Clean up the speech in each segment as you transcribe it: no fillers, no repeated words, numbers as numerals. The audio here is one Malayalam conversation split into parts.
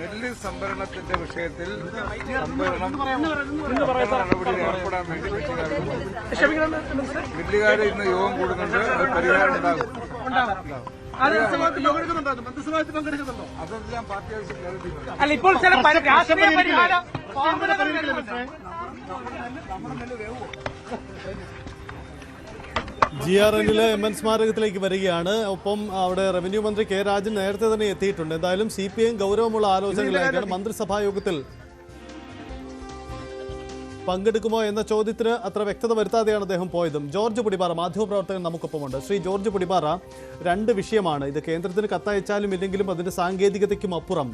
നെല്ല് സംഭരണത്തിന്റെ വിഷയത്തിൽ നടപടിയിൽ ഏർപ്പെടാൻ വേണ്ടി മില്ലുകാർ ഇന്ന് യോഗം കൂടുന്നുണ്ട്. അത് പരിഹാരം ഉണ്ടാകും. അതെല്ലാം പാർട്ടി അല്ല ഇപ്പോൾ ചില രാഷ്ട്രീയ പരിഹാരം GRNിലെ MN സ്മാരകത്തിലേക്ക് വരികയാണ്. ഒപ്പം അവിടെ റവന്യൂ മന്ത്രി കെ രാജൻ നേരത്തെ തന്നെ എത്തിയിട്ടുണ്ട്. എന്തായാലും CPM ഗൗരവമുള്ള ആലോചനകളിലേക്കാണ്. മന്ത്രിസഭാ യോഗത്തിൽ പങ്കെടുക്കുമോ എന്ന ചോദ്യത്തിന് അത്ര വ്യക്തത വരുത്താതെയാണ് അദ്ദേഹം പോയതും. ജോർജ് പുടിപ്പാറ മാധ്യമപ്രവർത്തകൻ നമുക്കൊപ്പമുണ്ട്. ശ്രീ ജോർജ് പുടിപ്പാറ, രണ്ട് വിഷയമാണ് ഇത്. കേന്ദ്രത്തിന് കത്തയച്ചാലും ഇല്ലെങ്കിലും അതിൻ്റെ സാങ്കേതികതയ്ക്കും അപ്പുറം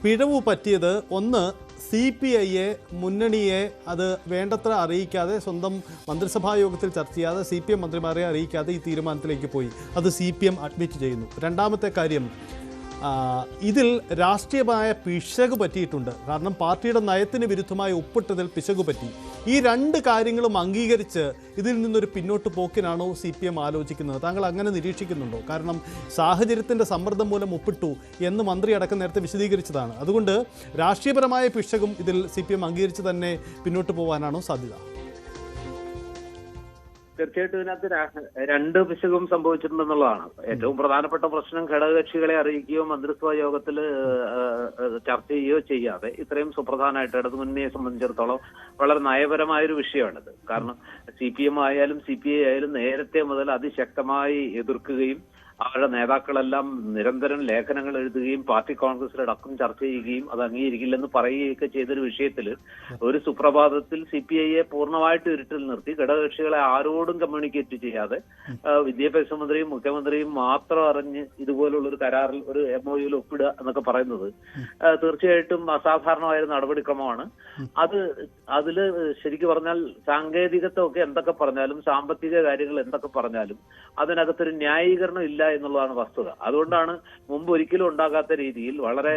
പിഴവ് പറ്റിയത് ഒന്ന്, CPIയെ മുന്നണിയെ അത് വേണ്ടത്ര അറിയിക്കാതെ, സ്വന്തം മന്ത്രിസഭാ യോഗത്തിൽ ചർച്ച ചെയ്യാതെ, CPM മന്ത്രിമാരെ അറിയിക്കാതെ ഈ തീരുമാനത്തിലേക്ക് പോയി. അത് CPM അഡ്മിറ്റ് ചെയ്യുന്നു. രണ്ടാമത്തെ കാര്യം, ഇതിൽ രാഷ്ട്രീയമായ പിശക് പറ്റിയിട്ടുണ്ട്. കാരണം പാർട്ടിയുടെ നയത്തിന് വിരുദ്ധമായി ഒപ്പിട്ടതിൽ പിശക് പറ്റി. ഈ രണ്ട് കാര്യങ്ങളും അംഗീകരിച്ച് ഇതിൽ നിന്നൊരു പിന്നോട്ട് പോക്കിനാണോ CPM ആലോചിക്കുന്നത്? താങ്കൾ അങ്ങനെ നിരീക്ഷിക്കുന്നുണ്ടോ? കാരണം സാഹചര്യത്തിൻ്റെ സമ്മർദ്ദം മൂലം ഒപ്പിട്ടു എന്ന് മന്ത്രി അടക്കം നേരത്തെ വിശദീകരിച്ചതാണ്. അതുകൊണ്ട് രാഷ്ട്രീയപരമായ പിശകും ഇതിൽ CPM അംഗീകരിച്ച് തന്നെ പിന്നോട്ട് പോകാനാണോ സാധ്യത? തീർച്ചയായിട്ടും ഇതിനകത്ത് രണ്ട് പിശകും സംഭവിച്ചിട്ടുണ്ടെന്നുള്ളതാണ് ഏറ്റവും പ്രധാനപ്പെട്ട പ്രശ്നം. ഘടകകക്ഷികളെ അറിയിക്കുകയോ മന്ത്രിസഭാ യോഗത്തിൽ ചർച്ച ചെയ്യുകയോ ചെയ്യാതെ ഇത്രയും സുപ്രധാനമായിട്ട് ഇടതുമുന്നണിയെ സംബന്ധിച്ചിടത്തോളം വളരെ നയപരമായൊരു വിഷയമാണിത്. കാരണം CPM ആയാലും CPI ആയാലും നേരത്തെ മുതൽ അതിശക്തമായി എതിർക്കുകയും അവരുടെ നേതാക്കളെല്ലാം നിരന്തരം ലേഖനങ്ങൾ എഴുതുകയും പാർട്ടി കോൺഗ്രസിലടക്കം ചർച്ച ചെയ്യുകയും അത് അംഗീകരിക്കില്ലെന്ന് പറയുകയൊക്കെ ചെയ്തൊരു വിഷയത്തിൽ ഒരു സുപ്രഭാതത്തിൽ CPIയെ പൂർണ്ണമായിട്ട് ഇരുട്ടിൽ നിർത്തി ഘടകകക്ഷികളെ ആരോടും കമ്മ്യൂണിക്കേറ്റ് ചെയ്യാതെ വിദ്യാഭ്യാസ മന്ത്രിയും മുഖ്യമന്ത്രിയും മാത്രം അറിഞ്ഞ് ഇതുപോലുള്ള ഒരു കരാറിൽ ഒരു MOUയിൽ ഒപ്പിടുക എന്നൊക്കെ പറയുന്നത് തീർച്ചയായിട്ടും അസാധാരണമായ ഒരു നടപടിക്രമമാണ്. അതില് ശരിക്കും പറഞ്ഞാൽ സാങ്കേതികത്വമൊക്കെ എന്തൊക്കെ പറഞ്ഞാലും സാമ്പത്തിക കാര്യങ്ങൾ എന്തൊക്കെ പറഞ്ഞാലും അതിനകത്തൊരു ന്യായീകരണം ഇല്ല എന്നുള്ളതാണ് വസ്തുത. അതുകൊണ്ടാണ് മുമ്പ് ഒരിക്കലും ഉണ്ടാകാത്ത രീതിയിൽ വളരെ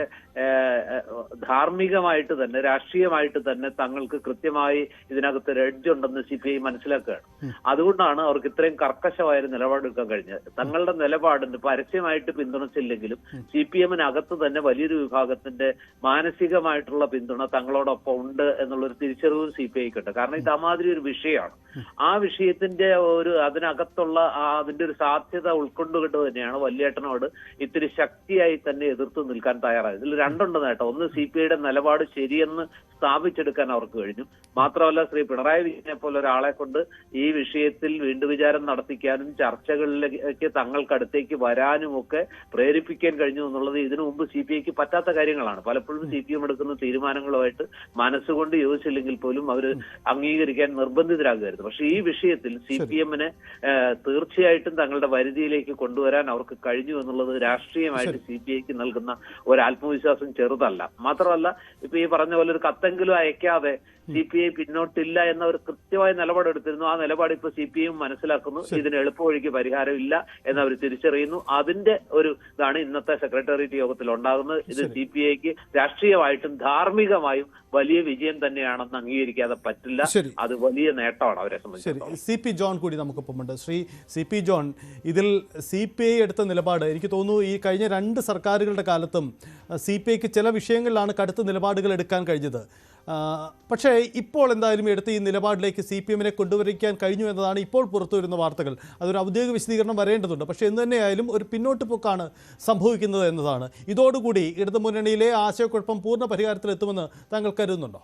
ധാർമ്മികമായിട്ട് തന്നെ രാഷ്ട്രീയമായിട്ട് തന്നെ തങ്ങൾക്ക് കൃത്യമായി ഇതിനകത്ത് ഒരു എഡ്ജ് ഉണ്ടെന്ന് CPI മനസ്സിലാക്കുകയാണ്. അതുകൊണ്ടാണ് അവർക്ക് ഇത്രയും കർക്കശമായ ഒരു നിലപാടെടുക്കാൻ കഴിഞ്ഞത്. തങ്ങളുടെ നിലപാടിന് പരസ്യമായിട്ട് പിന്തുണച്ചില്ലെങ്കിലും CPMനകത്ത് തന്നെ വലിയൊരു വിഭാഗത്തിന്റെ മാനസികമായിട്ടുള്ള പിന്തുണ തങ്ങളോടൊപ്പം ഉണ്ട് എന്നുള്ളൊരു തിരിച്ചറിവും CPIക്കുണ്ട്. കാരണം ഇത് അമാതിരി ഒരു വിഷയമാണ്. ആ വിഷയത്തിന്റെ അതിനകത്തുള്ള അതിന്റെ ഒരു സാധ്യത ഉൾക്കൊണ്ടുകൊണ്ട് തന്നെയാണ് വല്യേട്ടനോട് ഇത്തിരി ശക്തിയായി തന്നെ എതിർത്ത് നിൽക്കാൻ തയ്യാറായത്. ഇതിൽ രണ്ടുണ്ട് നേട്ടം. ഒന്ന്, CPIയുടെ നിലപാട് ശരിയെന്ന് സ്ഥാപിച്ചെടുക്കാൻ അവർക്ക് കഴിഞ്ഞു. മാത്രമല്ല ശ്രീ പിണറായി വിജയനെ പോലെ ഒരാളെ കൊണ്ട് ഈ വിഷയത്തിൽ വീണ്ടും വിചാരം നടത്തിക്കാനും ചർച്ചകളിലേക്ക് തങ്ങൾക്കടുത്തേക്ക് വരാനും ഒക്കെ പ്രേരിപ്പിക്കാൻ കഴിഞ്ഞു എന്നുള്ളത് ഇതിനു മുമ്പ് CPIക്ക് പറ്റാത്ത കാര്യങ്ങളാണ്. പലപ്പോഴും CPM എടുക്കുന്ന തീരുമാനങ്ങളുമായിട്ട് മനസ്സുകൊണ്ട് യോജിച്ചില്ലെങ്കിൽ പോലും അവർ അംഗീകരിക്കാൻ നിർബന്ധിതരാകുമായിരുന്നു. പക്ഷെ ഈ വിഷയത്തിൽ CPMനെ തീർച്ചയായിട്ടും തങ്ങളുടെ വരുതിയിലേക്ക് കൊണ്ടുവരാൻ അവർക്ക് കഴിഞ്ഞു എന്നുള്ളത് രാഷ്ട്രീയമായിട്ട് CPIക്ക് നൽകുന്ന ഒരു ആത്മവിശ്വാസം ചെറുതല്ല. മാത്രമല്ല ഇപ്പൊ ഈ പറഞ്ഞ പോലെ ഒരു കത്തെങ്കിലും അയക്കാതെ CPI പിന്നോട്ടില്ല എന്ന ഒരു കൃത്യമായ നിലപാടെടുത്തിരുന്നു. ആ നിലപാട് ഇപ്പൊ CPIയും മനസ്സിലാക്കുന്നു. ഇതിന് എളുപ്പവഴിക്ക് പരിഹാരമില്ല എന്നവർ തിരിച്ചറിയുന്നു. അതിന്റെ ഒരു ഇതാണ് ഇന്നത്തെ സെക്രട്ടേറിയറ്റ് യോഗത്തിൽ ഉണ്ടാകുന്നത്. ഇത് CPIക്ക് രാഷ്ട്രീയമായിട്ടും ധാർമ്മികമായും വലിയ വിജയം തന്നെയാണെന്ന് അംഗീകരിക്കാതെ പറ്റില്ല. അത് വലിയ നേട്ടമാണ് അവരെ സംബന്ധിച്ച്. CP ജോൺ കൂടി നമുക്കൊപ്പമുണ്ട്. ശ്രീ CP ജോൺ, ഇതിൽ CPI എടുത്ത നിലപാട് എനിക്ക് തോന്നുന്നു ഈ കഴിഞ്ഞ രണ്ട് സർക്കാരുകളുടെ കാലത്തും CPIക്ക് ചില വിഷയങ്ങളിലാണ് കടുത്ത നിലപാടുകൾ എടുക്കാൻ കഴിഞ്ഞത്. പക്ഷേ ഇപ്പോൾ എന്തായാലും എടുത്ത ഈ നിലപാടിലേക്ക് CPMനെ കൊണ്ടുവരിക്കാൻ കഴിഞ്ഞു എന്നതാണ് ഇപ്പോൾ പുറത്തു വരുന്ന വാർത്തകൾ. അതൊരു ഔദ്യോഗിക വിശദീകരണം വരേണ്ടതുണ്ട്. പക്ഷേ എന്ത് തന്നെയായാലും ഒരു പിന്നോട്ട് പോക്കാണ് സംഭവിക്കുന്നത് എന്നതാണ്. ഇതോടുകൂടി ഇടതുമുന്നണിയിലെ ആശയക്കുഴപ്പം പൂർണ്ണ പരിഹാരത്തിലെത്തുമെന്ന് താങ്കൾ കരുതുന്നുണ്ടോ?